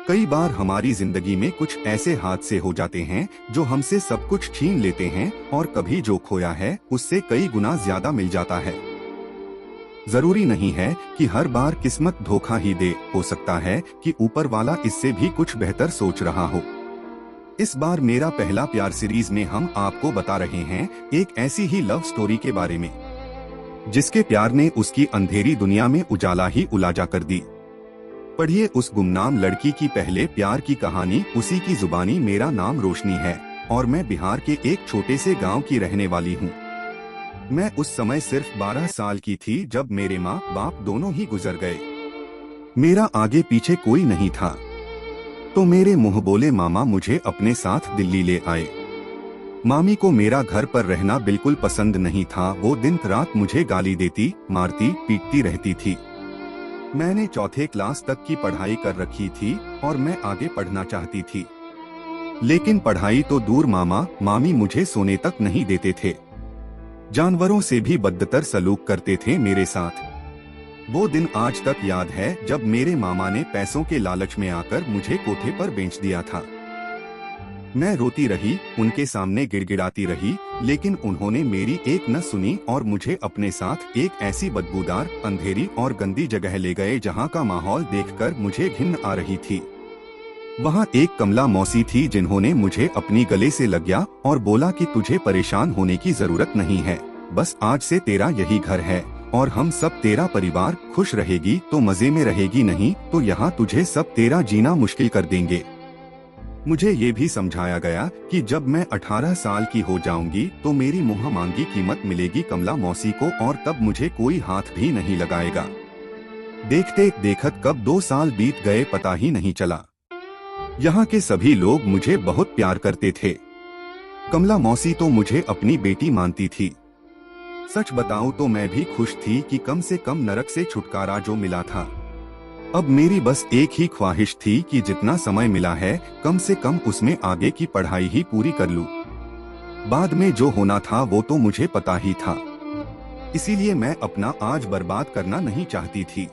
कई बार हमारी जिंदगी में कुछ ऐसे हादसे हो जाते हैं जो हमसे सब कुछ छीन लेते हैं और कभी जो खोया है उससे कई गुना ज्यादा मिल जाता है। जरूरी नहीं है कि हर बार किस्मत धोखा ही दे, हो सकता है कि ऊपर वाला इससे भी कुछ बेहतर सोच रहा हो। इस बार मेरा पहला प्यार सीरीज में हम आपको बता रहे हैं एक ऐसी ही लव स्टोरी के बारे में जिसके प्यार ने उसकी अंधेरी दुनिया में उजाला ही उलाजा कर दी। पढ़िए उस गुमनाम लड़की की पहले प्यार की कहानी। उसी की जुबानी। मेरा नाम रोशनी है और मैं बिहार के एक छोटे से गांव की रहने वाली हूँ। मैं उस समय सिर्फ 12 साल की थी जब मेरे माँ बाप दोनों ही गुजर गए। मेरा आगे पीछे कोई नहीं था, तो मेरे मुंह बोले मामा मुझे अपने साथ दिल्ली ले आए। मामी को मेरा घर पर रहना बिल्कुल पसंद नहीं था। वो दिन रात मुझे गाली देती, मारती, पीटती रहती थी। मैंने चौथे क्लास तक की पढ़ाई कर रखी थी और मैं आगे पढ़ना चाहती थी, लेकिन पढ़ाई तो दूर मामा मामी मुझे सोने तक नहीं देते थे। जानवरों से भी बदतर सलूक करते थे मेरे साथ। वो दिन आज तक याद है जब मेरे मामा ने पैसों के लालच में आकर मुझे कोठे पर बेच दिया था। मैं रोती रही, उनके सामने गिड़गिड़ाती रही, लेकिन उन्होंने मेरी एक न सुनी और मुझे अपने साथ एक ऐसी बदबूदार, अंधेरी और गंदी जगह ले गए जहां का माहौल देखकर मुझे घिन आ रही थी। वहां एक कमला मौसी थी जिन्होंने मुझे अपनी गले से लग और बोला कि तुझे परेशान होने की जरूरत नहीं है, बस आज से तेरा यही घर है और हम सब तेरा परिवार। खुश रहेगी तो मजे में रहेगी, नहीं तो यहाँ तुझे सब तेरा जीना मुश्किल कर देंगे। मुझे ये भी समझाया गया कि जब मैं 18 साल की हो जाऊंगी तो मेरी मुँह मांगी कीमत मिलेगी कमला मौसी को और तब मुझे कोई हाथ भी नहीं लगाएगा। देखते देखत कब 2 साल बीत गए पता ही नहीं चला। यहाँ के सभी लोग मुझे बहुत प्यार करते थे। कमला मौसी तो मुझे अपनी बेटी मानती थी। सच बताऊं तो मैं भी खुश थी कि कम से कम नरक से छुटकारा जो मिला था। अब मेरी बस एक ही ख्वाहिश थी कि जितना समय मिला है कम से कम उसमें आगे की पढ़ाई ही पूरी कर लूं। बाद में जो होना था वो तो मुझे पता ही था, इसीलिए मैं अपना आज बर्बाद करना नहीं चाहती थी।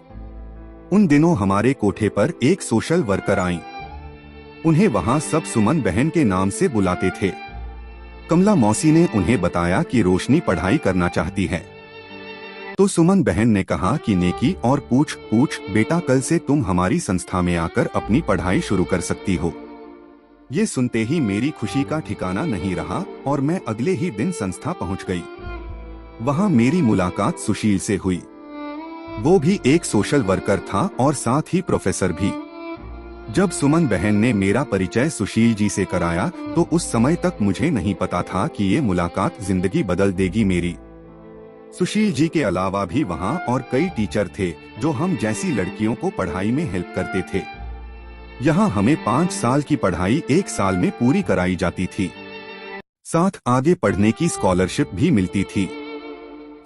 उन दिनों हमारे कोठे पर एक सोशल वर्कर आईं। उन्हें वहां सब सुमन बहन के नाम से बुलाते थे। कमला मौसी ने उन्हें बताया कि रोशनी पढ़ाई करना चाहती है, तो सुमन बहन ने कहा कि नेकी और पूछ पूछ बेटा, कल से तुम हमारी संस्था में आकर अपनी पढ़ाई शुरू कर सकती हो। ये सुनते ही मेरी खुशी का ठिकाना नहीं रहा और मैं अगले ही दिन संस्था पहुंच गई। वहां मेरी मुलाकात सुशील से हुई। वो भी एक सोशल वर्कर था और साथ ही प्रोफेसर भी। जब सुमन बहन ने मेरा परिचय सुशील जी से कराया तो उस समय तक मुझे नहीं पता था कि ये मुलाकात जिंदगी बदल देगी मेरी। सुशील जी के अलावा भी वहाँ और कई टीचर थे जो हम जैसी लड़कियों को पढ़ाई में हेल्प करते थे। यहाँ हमें 5 साल की पढ़ाई 1 साल में पूरी कराई जाती थी, साथ आगे पढ़ने की स्कॉलरशिप भी मिलती थी।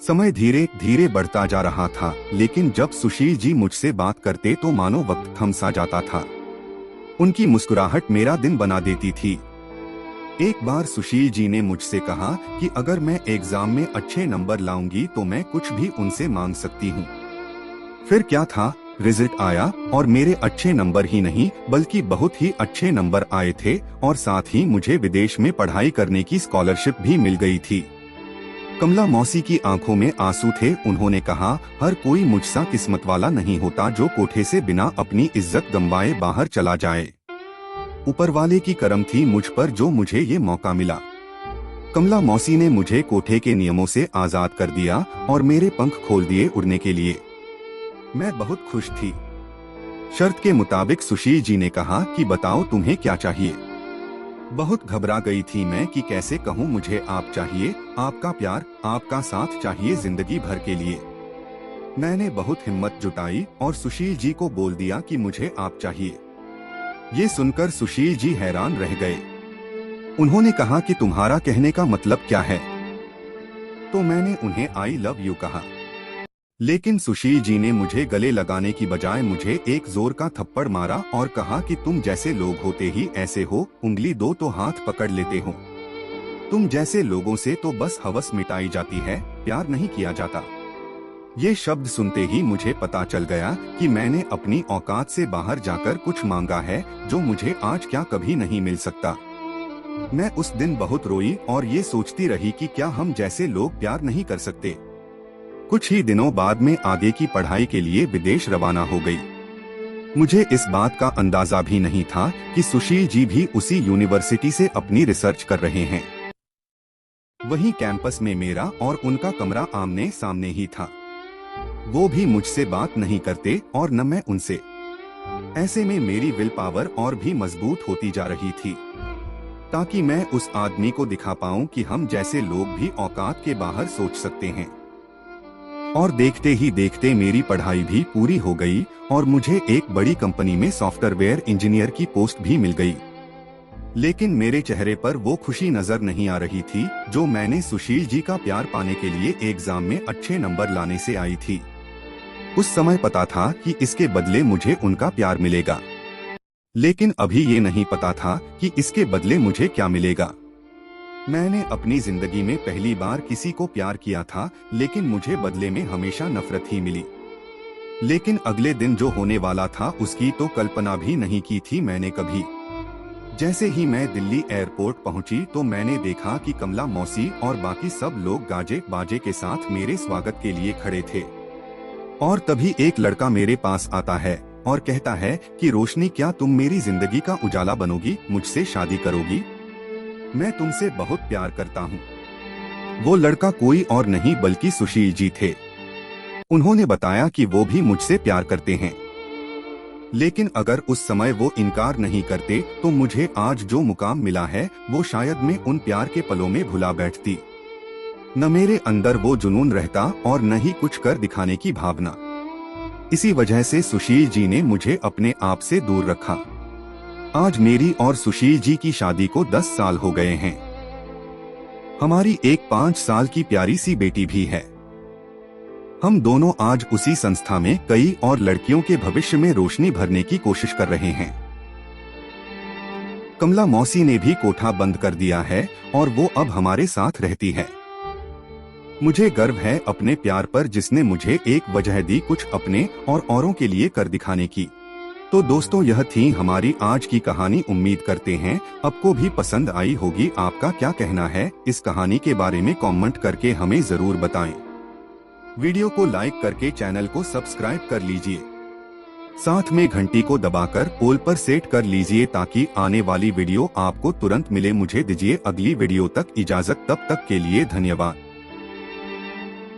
समय धीरे धीरे बढ़ता जा रहा था, लेकिन जब सुशील जी मुझसे बात करते तो मानो वक्त थम सा जाता था। उनकी मुस्कुराहट मेरा दिन बना देती थी। एक बार सुशील जी ने मुझसे कहा कि अगर मैं एग्जाम में अच्छे नंबर लाऊंगी तो मैं कुछ भी उनसे मांग सकती हूँ। फिर क्या था, रिजल्ट आया और मेरे अच्छे नंबर ही नहीं बल्कि बहुत ही अच्छे नंबर आए थे और साथ ही मुझे विदेश में पढ़ाई करने की स्कॉलरशिप भी मिल गई थी। कमला मौसी की आंखों में आंसू थे। उन्होंने कहा, हर कोई मुझसा किस्मत वाला नहीं होता जो कोठे से बिना अपनी इज्जत गंवाए बाहर चला जाए। ऊपर वाले की करम थी मुझ पर जो मुझे ये मौका मिला। कमला मौसी ने मुझे कोठे के नियमों से आजाद कर दिया और मेरे पंख खोल दिए उड़ने के लिए। मैं बहुत खुश थी। शर्त के मुताबिक सुशील जी ने कहा कि बताओ तुम्हें क्या चाहिए। बहुत घबरा गई थी मैं कि कैसे कहूँ मुझे आप चाहिए, आपका प्यार, आपका साथ चाहिए जिंदगी भर के लिए। मैंने बहुत हिम्मत जुटाई और सुशील जी को बोल दिया कि मुझे आप चाहिए। ये सुनकर सुशील जी हैरान रह गए। उन्होंने कहा कि तुम्हारा कहने का मतलब क्या है? तो मैंने उन्हें आई लव यू कहा। लेकिन सुशील जी ने मुझे गले लगाने की बजाय मुझे एक जोर का थप्पड़ मारा और कहा कि तुम जैसे लोग होते ही ऐसे हो, उंगली दो तो हाथ पकड़ लेते हो। तुम जैसे लोगों से तो बस हवस मिटाई जाती है, प्यार नहीं किया जाता। ये शब्द सुनते ही मुझे पता चल गया कि मैंने अपनी औकात से बाहर जाकर कुछ मांगा है जो मुझे आज क्या कभी नहीं मिल सकता। मैं उस दिन बहुत रोई और ये सोचती रही कि क्या हम जैसे लोग प्यार नहीं कर सकते। कुछ ही दिनों बाद में आगे की पढ़ाई के लिए विदेश रवाना हो गई। मुझे इस बात का अंदाजा भी नहीं था कि सुशील जी भी उसी यूनिवर्सिटी से अपनी रिसर्च कर रहे हैं। वहीं कैंपस में मेरा और उनका कमरा आमने सामने ही था। वो भी मुझसे बात नहीं करते और न मैं उनसे। ऐसे में मेरी विल पावर और भी मजबूत होती जा रही थी ताकि मैं उस आदमी को दिखा पाऊं कि हम जैसे लोग भी औकात के बाहर सोच सकते हैं। और देखते ही देखते मेरी पढ़ाई भी पूरी हो गई और मुझे एक बड़ी कंपनी में सॉफ्टवेयर इंजीनियर की पोस्ट भी मिल गई। लेकिन मेरे चेहरे पर वो खुशी नजर नहीं आ रही थी जो मैंने सुशील जी का प्यार पाने के लिए एग्जाम में अच्छे नंबर लाने से आई थी। उस समय पता था कि इसके बदले मुझे उनका प्यार मिलेगा, लेकिन अभी ये नहीं पता था कि इसके बदले मुझे क्या मिलेगा। मैंने अपनी जिंदगी में पहली बार किसी को प्यार किया था, लेकिन मुझे बदले में हमेशा नफरत ही मिली। लेकिन अगले दिन जो होने वाला था उसकी तो कल्पना भी नहीं की थी मैंने कभी। जैसे ही मैं दिल्ली एयरपोर्ट पहुंची तो मैंने देखा कि कमला मौसी और बाकी सब लोग गाजे बाजे के साथ मेरे स्वागत के लिए खड़े थे। और तभी एक लड़का मेरे पास आता है और कहता है कि रोशनी, क्या तुम मेरी जिंदगी का उजाला बनोगी, मुझसे शादी करोगी? मैं तुमसे बहुत प्यार करता हूँ। वो लड़का कोई और नहीं बल्कि सुशील जी थे। उन्होंने बताया कि वो भी मुझसे प्यार करते हैं, लेकिन अगर उस समय वो इनकार नहीं करते तो मुझे आज जो मुकाम मिला है वो शायद मैं उन प्यार के पलों में भुला बैठती। न मेरे अंदर वो जुनून रहता और न ही कुछ कर दिखाने की भावना। इसी वजह से सुशील जी ने मुझे अपने आप से दूर रखा। आज मेरी और सुशील जी की शादी को 10 साल हो गए हैं। हमारी एक 5 साल की प्यारी सी बेटी भी है। हम दोनों आज उसी संस्था में कई और लड़कियों के भविष्य में रोशनी भरने की कोशिश कर रहे हैं। कमला मौसी ने भी कोठा बंद कर दिया है और वो अब हमारे साथ रहती है। मुझे गर्व है अपने प्यार पर जिसने मुझे एक वजह दी कुछ अपने और औरों के लिए कर दिखाने की। तो दोस्तों, यह थी हमारी आज की कहानी। उम्मीद करते हैं आपको भी पसंद आई होगी। आपका क्या कहना है इस कहानी के बारे में कमेंट करके हमें जरूर बताएं। वीडियो को लाइक करके चैनल को सब्सक्राइब कर लीजिए। साथ में घंटी को दबाकर ऑल पर सेट कर लीजिए ताकि आने वाली वीडियो आपको तुरंत मिले। मुझे दीजिए अगली वीडियो तक इजाजत, तब तक के लिए धन्यवाद।